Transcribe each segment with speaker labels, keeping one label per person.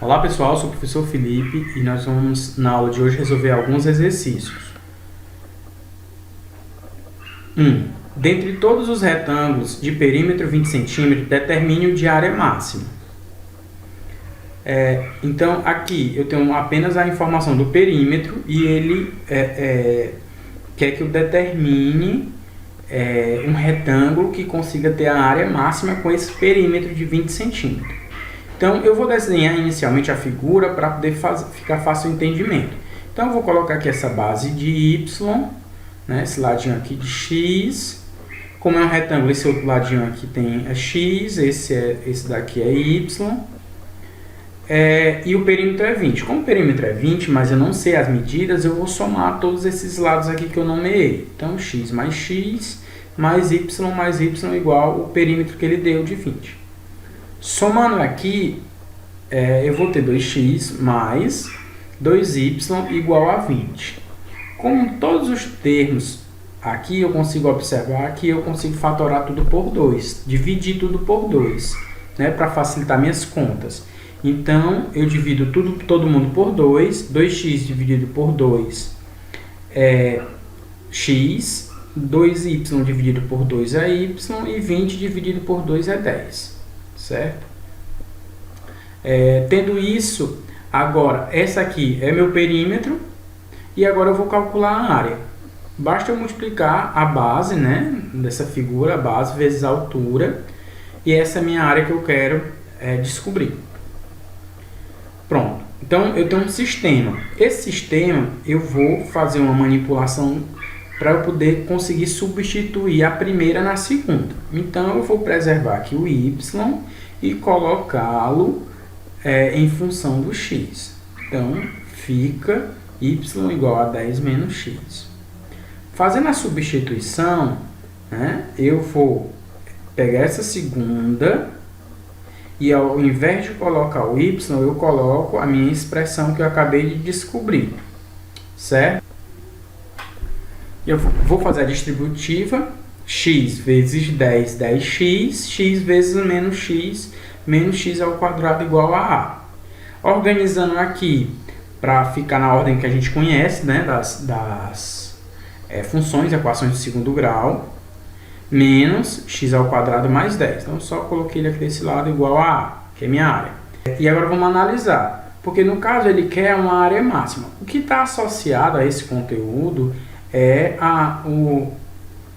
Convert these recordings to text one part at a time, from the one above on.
Speaker 1: Olá pessoal, sou o professor Felipe e nós vamos na aula de hoje resolver alguns exercícios. 1. Dentre todos os retângulos de perímetro 20 cm, determine o de área máxima. Então aqui eu tenho apenas a informação do perímetro e ele quer que eu determine um retângulo que consiga ter a área máxima com esse perímetro de 20 cm. Então, eu vou desenhar inicialmente a figura para poder ficar fácil o entendimento. Então, eu vou colocar aqui essa base de y, né, esse ladinho aqui de x. Como é um retângulo, esse outro ladinho aqui tem x, esse daqui é y. E o perímetro é 20. Como o perímetro é 20, mas eu não sei as medidas, eu vou somar todos esses lados aqui que eu nomeei. Então, x mais y igual o perímetro que ele deu de 20. Somando aqui, eu vou ter 2x mais 2y igual a 20. Como todos os termos aqui eu consigo observar que eu consigo fatorar tudo por 2, dividir tudo por 2, né, para facilitar minhas contas. Então, eu divido todo mundo por 2, 2x dividido por 2 é x, 2y dividido por 2 é y e 20 dividido por 2 é 10. Certo? Tendo isso, agora, essa aqui é meu perímetro e agora eu vou calcular a área. Basta eu multiplicar a base, né, dessa figura, a base vezes a altura, e essa é a minha área que eu quero descobrir. Pronto. Então, eu tenho um sistema. Esse sistema, eu vou fazer uma manipulação para eu poder conseguir substituir a primeira na segunda. Então, eu vou preservar aqui o y e colocá-lo em função do x. Então, fica y igual a 10 menos x. Fazendo a substituição, né, eu vou pegar essa segunda e ao invés de colocar o y, eu coloco a minha expressão que eu acabei de descobrir. Certo? Eu vou fazer a distributiva, x vezes 10, 10x, x vezes menos x ao quadrado igual a a. Organizando aqui, para ficar na ordem que a gente conhece, né, das funções, equações de segundo grau, menos x ao quadrado mais 10. Então, só coloquei ele aqui desse lado igual a a, que é minha área. E agora vamos analisar, porque no caso ele quer uma área máxima. O que está associado a esse conteúdo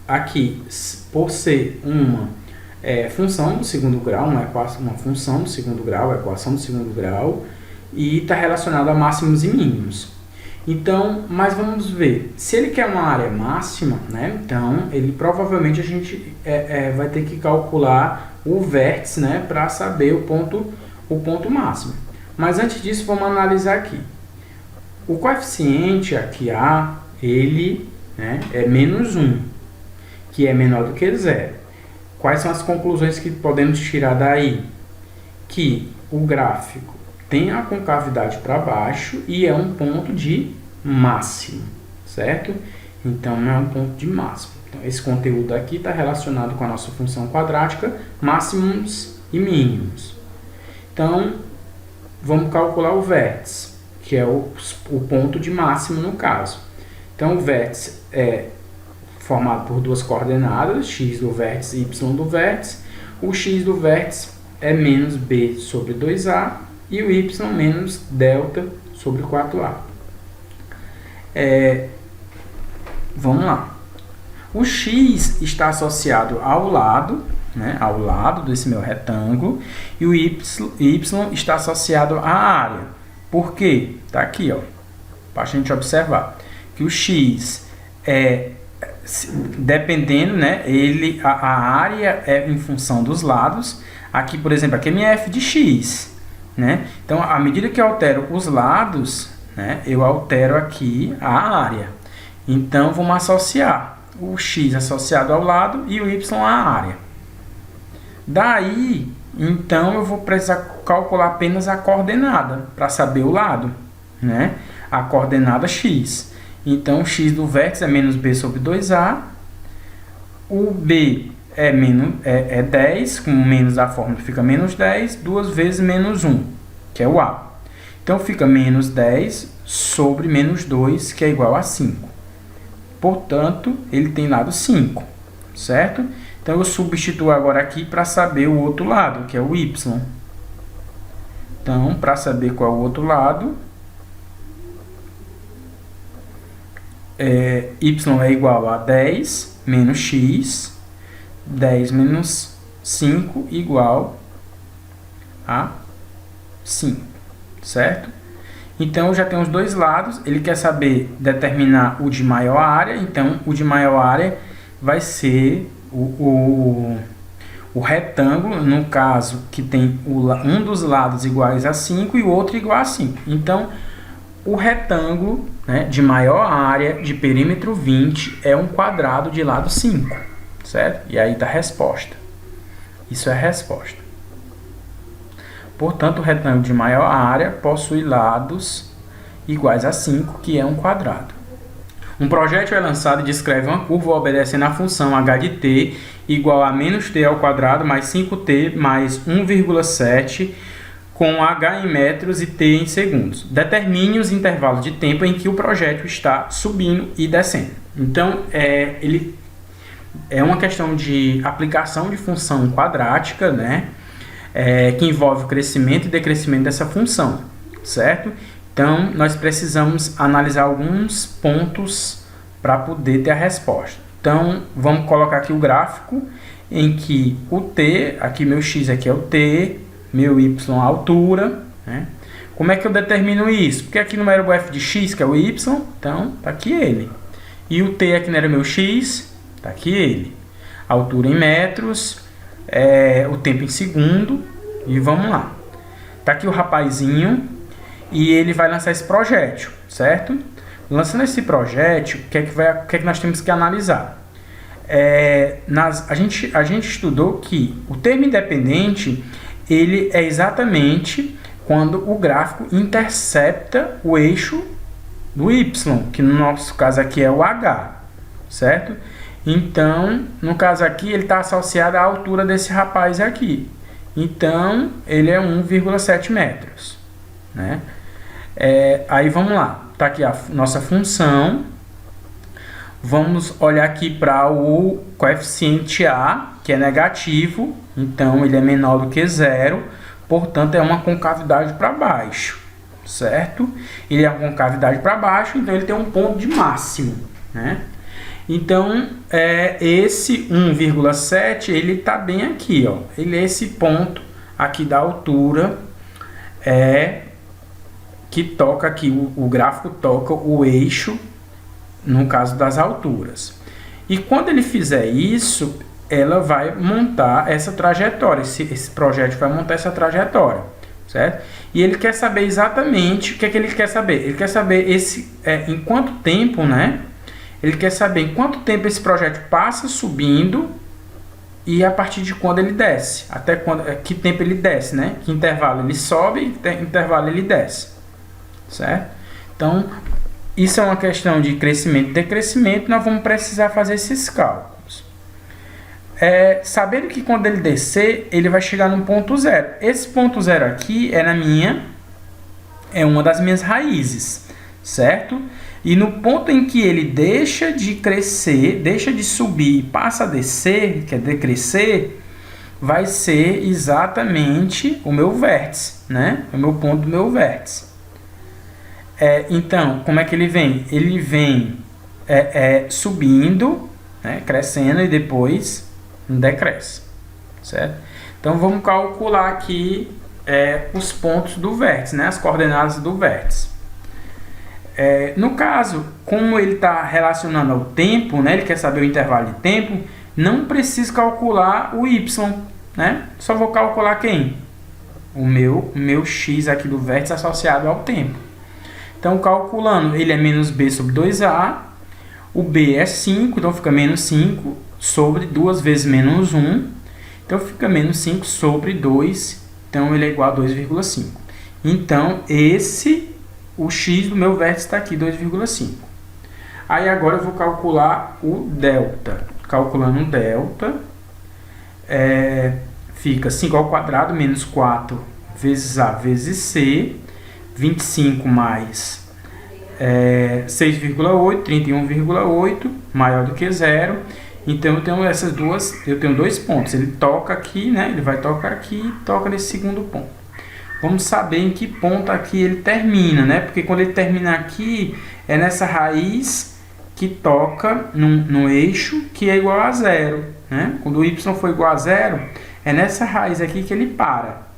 Speaker 1: aqui, por ser uma função do segundo grau, uma função do segundo grau, equação do segundo grau, e está relacionado a máximos e mínimos. Então, mas vamos ver, se ele quer uma área máxima, né, então ele provavelmente a gente vai ter que calcular o vértice, né, para saber o ponto máximo. Mas antes disso, vamos analisar aqui. O coeficiente aqui A, ele, né, é menos 1, que é menor do que 0. Quais são as conclusões que podemos tirar daí? Que o gráfico tem a concavidade para baixo e é um ponto de máximo, certo? Então, é um ponto de máximo. Então, esse conteúdo aqui está relacionado com a nossa função quadrática, máximos e mínimos. Então, vamos calcular o vértice, que é o ponto de máximo no caso. Então, o vértice é formado por duas coordenadas, x do vértice e y do vértice. O x do vértice é menos b sobre 2a e o y menos delta sobre 4a. Vamos lá. O x está associado ao lado, né, ao lado desse meu retângulo, e o y está associado à área. Por quê? Está aqui, ó, para a gente observar que o x dependendo, né, a área é em função dos lados. Aqui, por exemplo, aqui é minha f de x, né? Então, à medida que eu altero os lados, né, eu altero aqui a área. Então, vamos associar o x associado ao lado e o y à área. Daí, então, eu vou precisar calcular apenas a coordenada para saber o lado, né? A coordenada x. Então, x do vértice é menos b sobre 2a. O b é 10, com menos a fórmula fica menos 10, 2 vezes menos 1, que é o a. Então fica menos 10 sobre menos 2, que é igual a 5. Portanto, ele tem lado 5, certo? Então eu substituo agora aqui para saber o outro lado, que é o y. Então, para saber qual é o outro lado, y é igual a 10 menos x, 10 menos 5 igual a 5, certo? Então, eu já tenho os dois lados. Ele quer saber determinar o de maior área. Então, o de maior área vai ser o retângulo, no caso, que tem um dos lados iguais a 5 e o outro igual a 5. Então, o retângulo, né, de maior área, de perímetro 20, é um quadrado de lado 5, certo? E aí está a resposta. Isso é a resposta. Portanto, o retângulo de maior área possui lados iguais a 5, que é um quadrado. Um projétil é lançado e descreve uma curva obedecendo à função h de t igual a menos t ao quadrado mais 5t mais 1,7 com h em metros e t em segundos. Determine os intervalos de tempo em que o projétil está subindo e descendo. Então, ele é uma questão de aplicação de função quadrática, né? Que envolve o crescimento e decrescimento dessa função, certo? Então, nós precisamos analisar alguns pontos para poder ter a resposta. Então, vamos colocar aqui o gráfico em que o t, aqui meu x aqui é o t, meu y a altura, né? Como é que eu determino isso? Porque aqui no verbo f de x, que é o y, então tá aqui ele. E o t aqui não era meu x, tá aqui ele. Altura em metros, o tempo em segundo, e vamos lá. Tá aqui o rapazinho, e ele vai lançar esse projétil, certo? Lançando esse projétil, o que é que nós temos que analisar? A gente estudou que o termo independente, ele é exatamente quando o gráfico intercepta o eixo do y, que no nosso caso aqui é o h, certo? Então, no caso aqui, ele está associado à altura desse rapaz aqui. Então, ele é 1,7 metros, né? Aí vamos lá, está aqui a nossa função. Vamos olhar aqui para o coeficiente A, que é negativo, então ele é menor do que zero, portanto é uma concavidade para baixo, certo? Ele é uma concavidade para baixo, então ele tem um ponto de máximo, né? Então, esse 1,7, ele está bem aqui, ó. Ele é esse ponto aqui da altura, que toca aqui, o gráfico toca o eixo, no caso das alturas. E quando ele fizer isso, ela vai montar essa trajetória, esse projétil vai montar essa trajetória, certo? E ele quer saber exatamente, o que é que ele quer saber? Ele quer saber em quanto tempo, né? Ele quer saber em quanto tempo esse projétil passa subindo e a partir de quando ele desce. Até que tempo ele desce, né? Que intervalo ele sobe e que intervalo ele desce, certo? Então, isso é uma questão de crescimento e decrescimento, nós vamos precisar fazer esses cálculos. Sabendo que quando ele descer, ele vai chegar no ponto zero. Esse ponto zero aqui é uma das minhas raízes, certo? E no ponto em que ele deixa de crescer, deixa de subir e passa a descer, que é decrescer, vai ser exatamente o meu vértice, né? O meu ponto do meu vértice. Então, como é que ele vem? Ele vem subindo, né? Crescendo e depois decresce, certo? Então, vamos calcular aqui os pontos do vértice, né? As coordenadas do vértice. No caso, como ele está relacionando ao tempo, né? Ele quer saber o intervalo de tempo, não preciso calcular o y, né? Só vou calcular quem? O meu x aqui do vértice associado ao tempo. Então, calculando, ele é menos b sobre 2a, o b é 5, então fica menos 5 sobre 2 vezes menos 1, então fica menos 5 sobre 2, então ele é igual a 2,5. Então, o x do meu vértice está aqui, 2,5. Aí agora eu vou calcular o delta. Calculando o delta, fica 5 ao quadrado menos 4 vezes a vezes c, 25 mais 6,8, 31,8, maior do que zero. Então eu tenho essas duas, eu tenho dois pontos. Ele toca aqui, né? Ele vai tocar aqui e toca nesse segundo ponto. Vamos saber em que ponto aqui ele termina, né? Porque quando ele termina aqui, é nessa raiz que toca no eixo que é igual a zero, né? Quando o y for igual a zero, é nessa raiz aqui que ele para.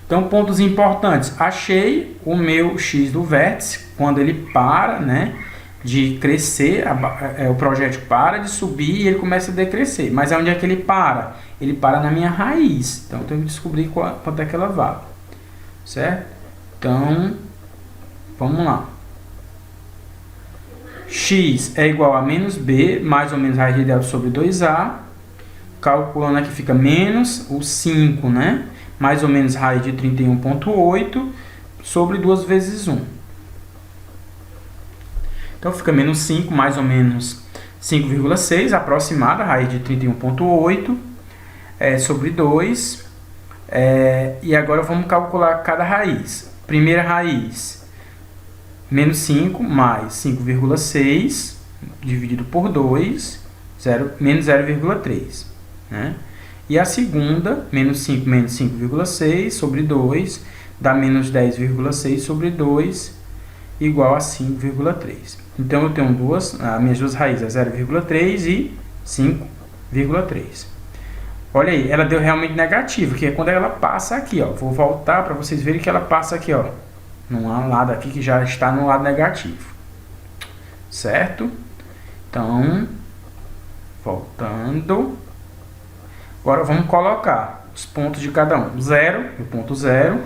Speaker 1: Então, pontos importantes. Achei o meu x do vértice, quando ele para, né, de crescer, o projétil para de subir e ele começa a decrescer. Mas onde é que ele para? Ele para na minha raiz. Então, eu tenho que descobrir quanto é que ela vale. Certo? Então, vamos lá. X é igual a menos b, mais ou menos raiz de delta sobre 2a. Calculando aqui fica menos o 5, né? Mais ou menos raiz de 31,8 sobre 2 vezes 1. Então, fica menos 5, mais ou menos 5,6, aproximada, raiz de 31,8 sobre 2. E agora vamos calcular cada raiz. Primeira raiz, menos 5 mais 5,6 dividido por 2, menos 0,3. Né? E a segunda, menos 5 menos 5,6 sobre 2, dá menos 10,6 sobre 2, igual a 5,3. Então, eu tenho as minhas duas raízes, 0,3 e 5,3. Olha aí, ela deu realmente negativo, que é quando ela passa aqui, ó. Vou voltar para vocês verem que ela passa aqui, ó, num lado aqui que já está no lado negativo. Certo? Então, voltando. Agora vamos colocar os pontos de cada um. 0, o ponto 0.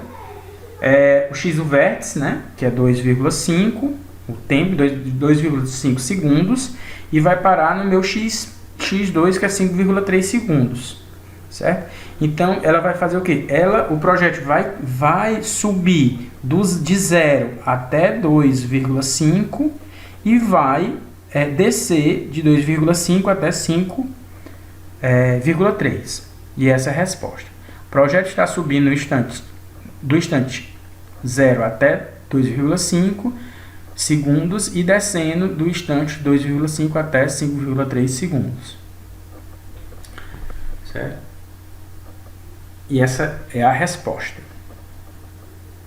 Speaker 1: O x do vértice, né, que é 2,5, o tempo, 2,5 segundos. E vai parar no meu x2, que é 5,3 segundos. Certo? Então, ela vai fazer o quê? O projétil vai subir de 0 até 2,5 e vai descer de 2,5 até 5,3. E essa é a resposta. O projétil está subindo do instante 0 até 2,5 segundos e descendo do instante 2,5 até 5,3 segundos. Certo? E essa é a resposta.